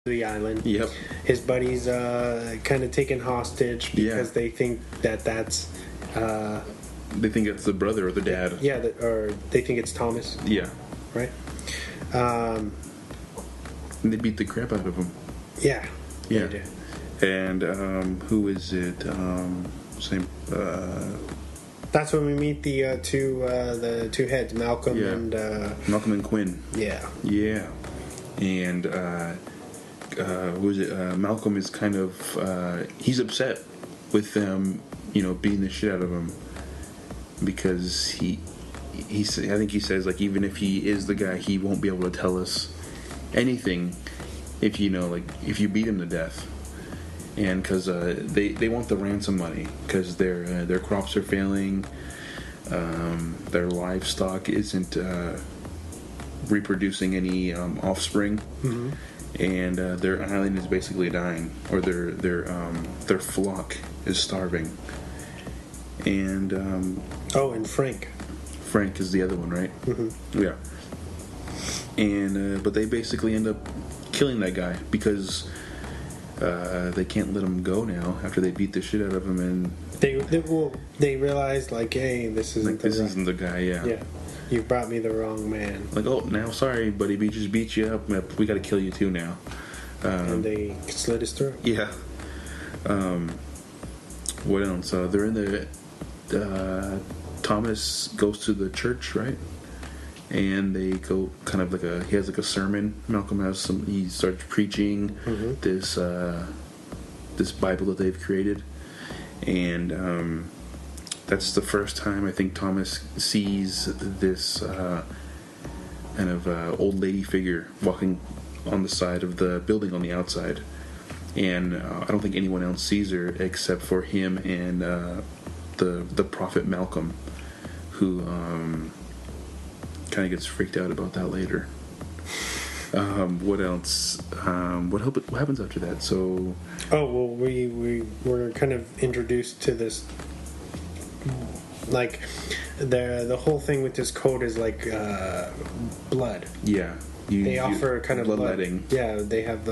the island. Yep. His buddy's kind of taken hostage because they think that's. They think it's the brother or the dad. Yeah, or they think it's Thomas. Yeah. Right? And they beat the crap out of him. Yeah. Yeah. And who is it? That's when we meet the two heads, Malcolm and Malcolm and Quinn. Yeah. Yeah. And who is it? Malcolm is kind of he's upset with them, beating the shit out of him because I think he says, like, even if he is the guy, he won't be able to tell us anything if if you beat him to death. And because they want the ransom money because their crops are failing, their livestock isn't reproducing any offspring, and their island is basically dying, or their flock is starving. And and Frank is the other one, right? Mm-hmm. Yeah. And but they basically end up killing that guy because they can't let him go now after they beat the shit out of him, and they realize, like, hey, this isn't isn't the guy. Yeah, you brought me the wrong man. Like, oh, now sorry, buddy, we just beat you up. We got to kill you too now. And they slit his throat. Yeah. What else? They're in the. Thomas goes to the church, right? And they go kind of he has a sermon. Malcolm he starts preaching this Bible that they've created, and that's the first time I think Thomas sees this kind of old lady figure walking on the side of the building on the outside, and I don't think anyone else sees her except for him and the prophet Malcolm, who kind of gets freaked out about that later. What else? What happens after that? So, we were kind of introduced to this, like, the whole thing with this code is like blood. Yeah, they offer kind of bloodletting. Yeah, they have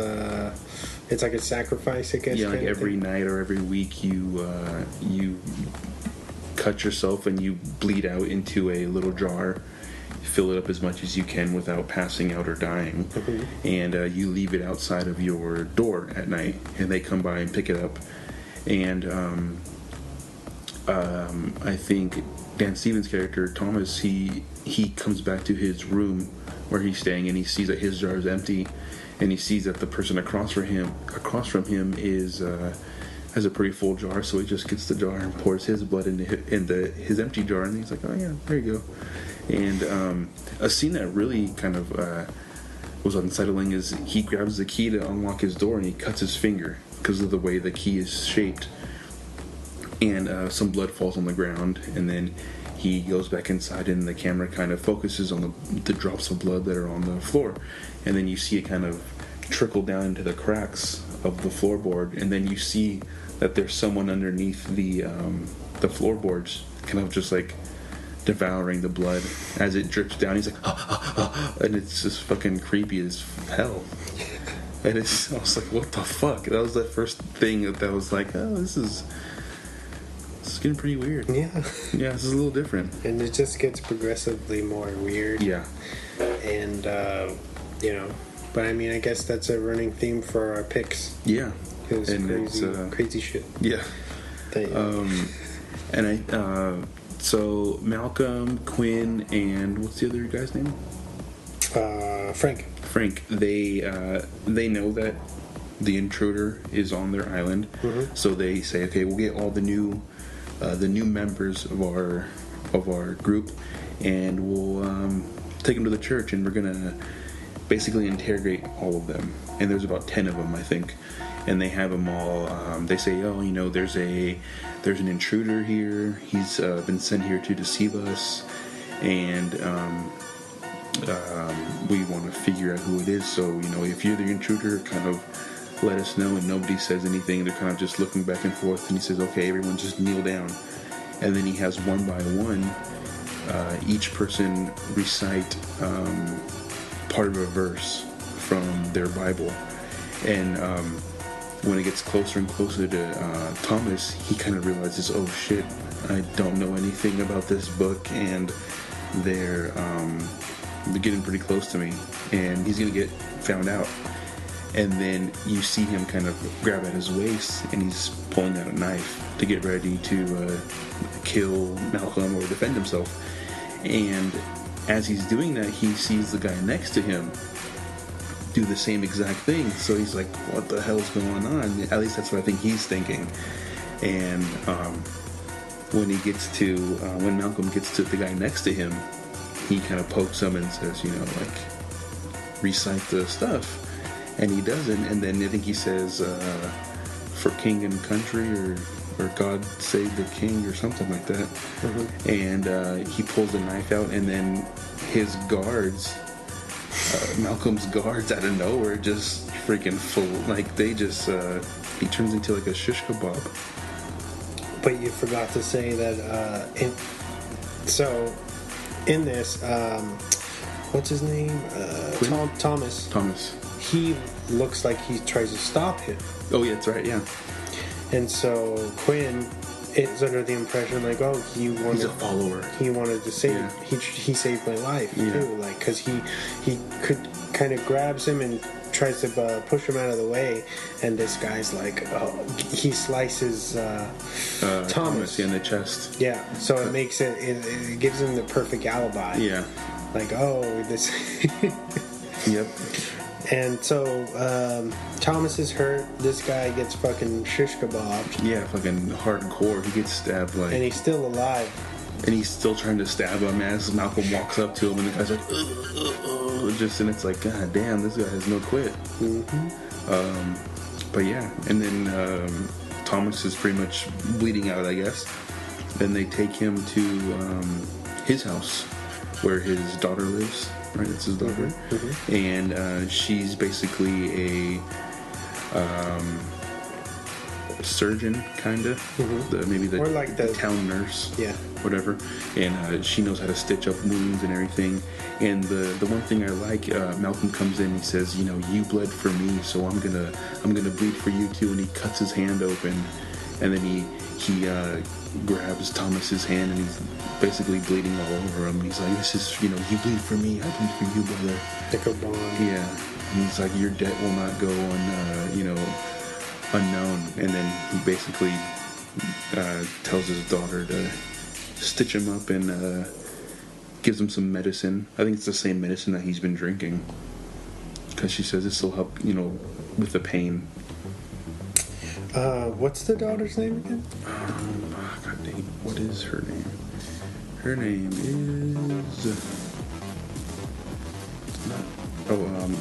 it's like a sacrifice, I guess. Yeah, like every night or every week you cut yourself and you bleed out into a little jar. Fill it up as much as you can without passing out or dying, and you leave it outside of your door at night, and they come by and pick it up. And I think Dan Stevens' character Thomas, he comes back to his room where he's staying, and he sees that his jar is empty, and he sees that the person across from him is has a pretty full jar, so he just gets the jar and pours his blood into his empty jar, and he's like, oh yeah, there you go. And a scene that really kind of was unsettling is he grabs the key to unlock his door and he cuts his finger because of the way the key is shaped. And some blood falls on the ground, and then he goes back inside and the camera kind of focuses on the drops of blood that are on the floor. And then you see it kind of trickle down into the cracks of the floorboard, and then you see that there's someone underneath the floorboards kind of just like devouring the blood as it drips down. He's like, and it's just fucking creepy as hell. And I was like, what the fuck? That was the first thing that was like, oh, this is getting pretty weird. Yeah, this is a little different. And it just gets progressively more weird. Yeah. And but I mean, I guess that's a running theme for our picks. Yeah. It's crazy shit. Yeah. So Malcolm, Quinn, and what's the other guy's name? Frank. They know that the intruder is on their island, so they say, okay, we'll get all the new members of our group, and we'll take them to the church, and we're gonna basically interrogate all of them. And there's about 10 of them, I think. And they have them all. They say, oh, there's an intruder here. He's been sent here to deceive us, and we want to figure out who it is. So, if you're the intruder, kind of let us know. And nobody says anything. They're kind of just looking back and forth. And he says, okay, everyone just kneel down. And then he has one by one each person recite part of a verse from their Bible. And when it gets closer and closer to Thomas, he kind of realizes, oh shit, I don't know anything about this book, and they're getting pretty close to me, and he's gonna get found out. And then you see him kind of grab at his waist, and he's pulling out a knife to get ready to kill Malcolm or defend himself. And as he's doing that, he sees the guy next to him do the same exact thing. So he's like, what the hell's going on? At least that's what I think he's thinking. And when he gets to, when Malcolm gets to the guy next to him, he kind of pokes him and says, you know, like, recite the stuff. And he doesn't, and then I think he says, for king and country, or God save the king, or something like that. Mm-hmm. And he pulls the knife out, and then his guards, Malcolm's guards out of nowhere, just freaking full, like, they just, he turns into like a shish kebab. But you forgot to say that, in this, what's his name? Thomas. He looks like he tries to stop him. Oh yeah, that's right, yeah. And so Quinn is under the impression like, oh, he's a follower. He wanted to save. Yeah. He saved my life too. Like, because he could kind of grabs him and tries to push him out of the way, and this guy's like, oh, he slices Thomas in the chest. Yeah, so it makes it gives him the perfect alibi. Yeah, like, oh, this. Yep. And so Thomas is hurt. This guy gets fucking shish kebabbed. Yeah, fucking hardcore. He gets stabbed like. And he's still alive. And he's still trying to stab him as Malcolm walks up to him, and the guy's like, just, and it's like, God damn, this guy has no quit. Mm-hmm. But yeah, and then Thomas is pretty much bleeding out, I guess. Then they take him to his house, where his daughter lives. Right, it's his daughter, mm-hmm. And she's basically a surgeon, kind of, mm-hmm. Maybe the, or like the town nurse, yeah, whatever. And she knows how to stitch up wounds and everything. And the one thing I like, Malcolm comes in, he says, you know, you bled for me, so I'm gonna bleed for you too. And he cuts his hand open, and then he grabs Thomas's hand, and he's basically bleeding all over him. He's like, this is, you know, you bleed for me, I bleed for you, brother. Like a bond. Yeah. And he's like, your debt will not go unknown. And then he basically tells his daughter to stitch him up and gives him some medicine. I think it's the same medicine that he's been drinking, because she says this will help, you know, with the pain. What's the daughter's name again? God dang, what is her name? Her name is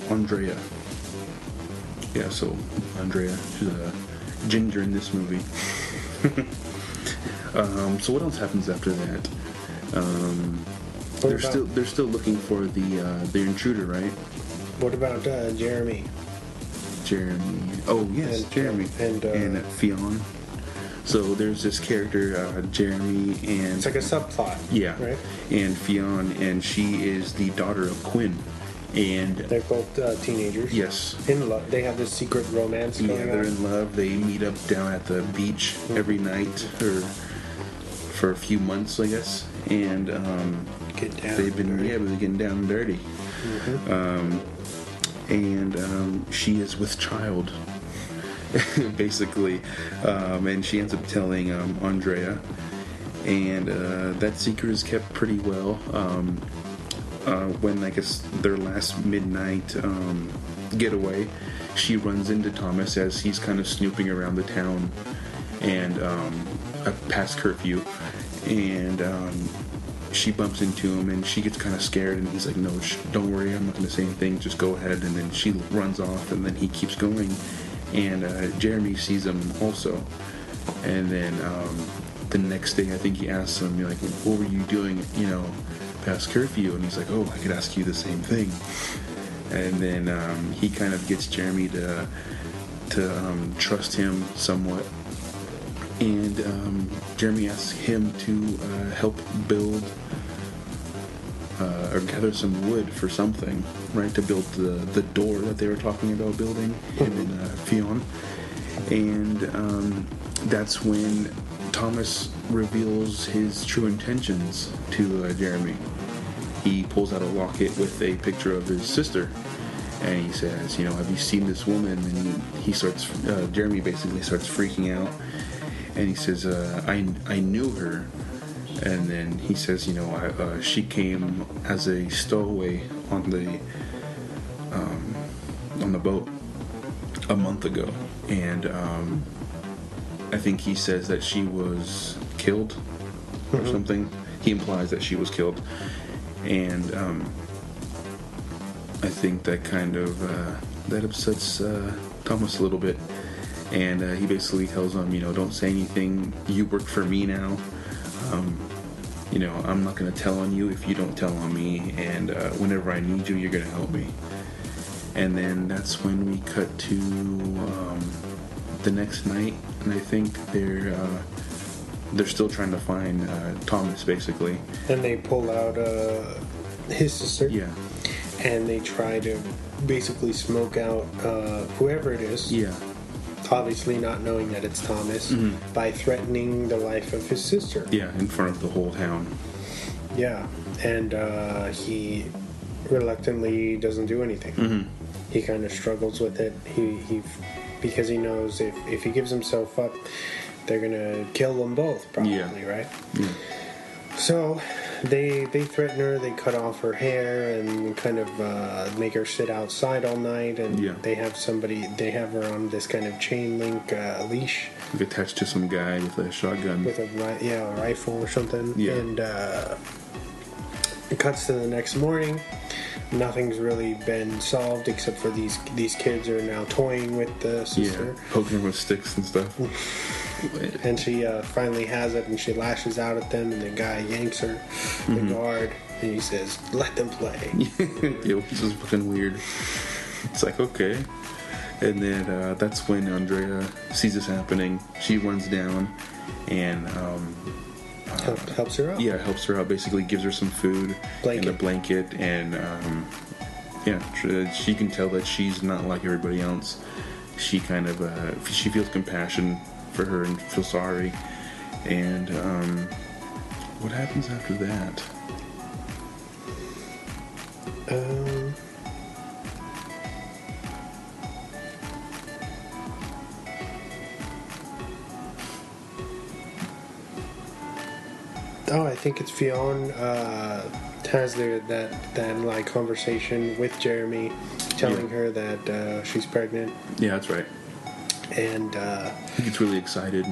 Andrea. Yeah, so Andrea, she's a ginger in this movie. So what else happens after that? They're still looking for the intruder, right? What about Jeremy? Oh yes, Jeremy and Fionn. So there's this character, Jeremy, and it's like a subplot. Yeah, right. And Fionn, and she is the daughter of Quinn, and they're both teenagers. Yes, in love. They have this secret romance going on. They're in love. They meet up down at the beach every night, or for a few months, I guess. And get down. They've been they're getting down and dirty. Mm-hmm. And she is with child. Basically, and she ends up telling Andrea, and that secret is kept pretty well. When I guess their last midnight getaway, she runs into Thomas as he's kind of snooping around the town, and past curfew, and she bumps into him, and she gets kind of scared, and he's like, no, don't worry, I'm not going to say anything, just go ahead. And then she runs off, and then he keeps going. And Jeremy sees him also, and then the next day, I think he asks him, like, what were you doing, you know, past curfew? And he's like, oh, I could ask you the same thing. And then he kind of gets Jeremy to trust him somewhat, and Jeremy asks him to help build or gather some wood for something, right, to build the door that they were talking about building, him and Fionn. And that's when Thomas reveals his true intentions to Jeremy. He pulls out a locket with a picture of his sister, and he says, have you seen this woman? And he starts, Jeremy basically starts freaking out, and he says, I knew her. And then he says, she came as a stowaway on the boat a month ago, and I think he says that she was killed or something. He implies that she was killed, and I think that kind of that upsets Thomas a little bit, and he basically tells him, don't say anything. You work for me now. I'm not going to tell on you if you don't tell on me, and whenever I need you, you're going to help me. And then that's when we cut to the next night, and I think they're still trying to find Thomas, basically. And they pull out his sister. Yeah. And they try to basically smoke out whoever it is. Yeah. Obviously not knowing that it's Thomas, by threatening the life of his sister. Yeah, in front of the whole town. Yeah, and he reluctantly doesn't do anything. He kind of struggles with it. He because he knows if he gives himself up, they're gonna kill them both, probably, right? Yeah. So they threaten her. They cut off her hair and kind of make her sit outside all night. And they have her on this kind of chain link leash, like attached to some guy with a shotgun, with a rifle or something. Yeah. And it cuts to the next morning. Nothing's really been solved except for these kids are now toying with the sister. Yeah, poking her with sticks and stuff. And she finally has it, and she lashes out at them, and the guy yanks her, the guard, and he says, "Let them play." Yeah, which is fucking weird. It's like, okay. And then that's when Andrea sees this happening. She runs down and helps her out. Yeah, helps her out. Basically, gives her some food and a blanket, and she can tell that she's not like everybody else. She kind of she feels compassion for her and feels sorry. And what happens after that? I think it's Fionn has that like conversation with Jeremy, telling her that she's pregnant. Yeah, that's right. And he gets really excited,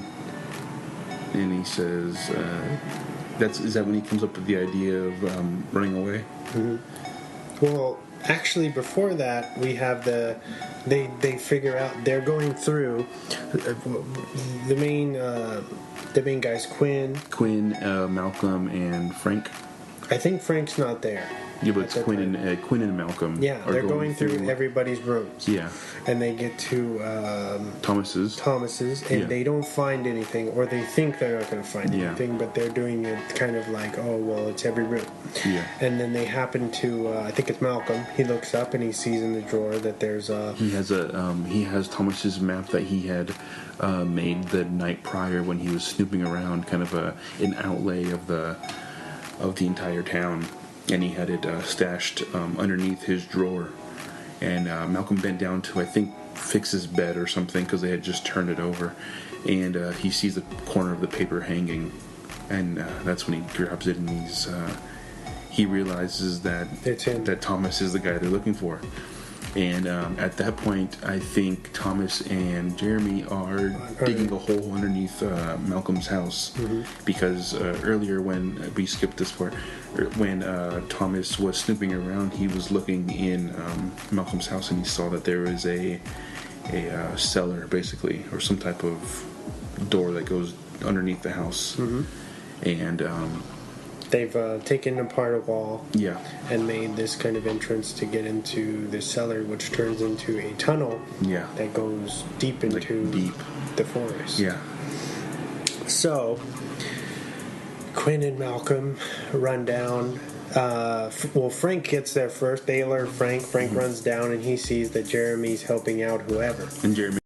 and he says, is that when he comes up with the idea of running away? Mm-hmm. Well, actually, before that, we have they figure out they're going through the main guys, Quinn, Malcolm, and Frank. I think Frank's not there. Yeah, but it's Quinn and Malcolm. Yeah, they're going through everybody's rooms. Yeah. And they get to Thomas's, and they don't find anything, or they think they're not going to find anything, but they're doing it kind of like, oh, well, it's every room. Yeah. And then they happen to, I think it's Malcolm. He looks up and he sees in the drawer that there's he has Thomas's map that he had made the night prior when he was snooping around, kind of an outlay of the entire town. And he had it stashed underneath his drawer. And Malcolm bent down to, I think, fix his bed or something, because they had just turned it over. And he sees the corner of the paper hanging. And that's when he grabs it, and he realizes that Thomas is the guy they're looking for. And at that point, I think Thomas and Jeremy are digging a hole underneath Malcolm's house. Mm-hmm. Because earlier, when we skipped this part, when Thomas was snooping around, he was looking in Malcolm's house, and he saw that there was a cellar, basically, or some type of door that goes underneath the house. Mm-hmm. And they've taken apart a wall, and made this kind of entrance to get into the cellar, which turns into a tunnel, that goes deep into the forest. Yeah. So Quinn and Malcolm run down well, Frank gets there first. They alert Frank. Frank runs down and he sees that Jeremy's helping out whoever. And Jeremy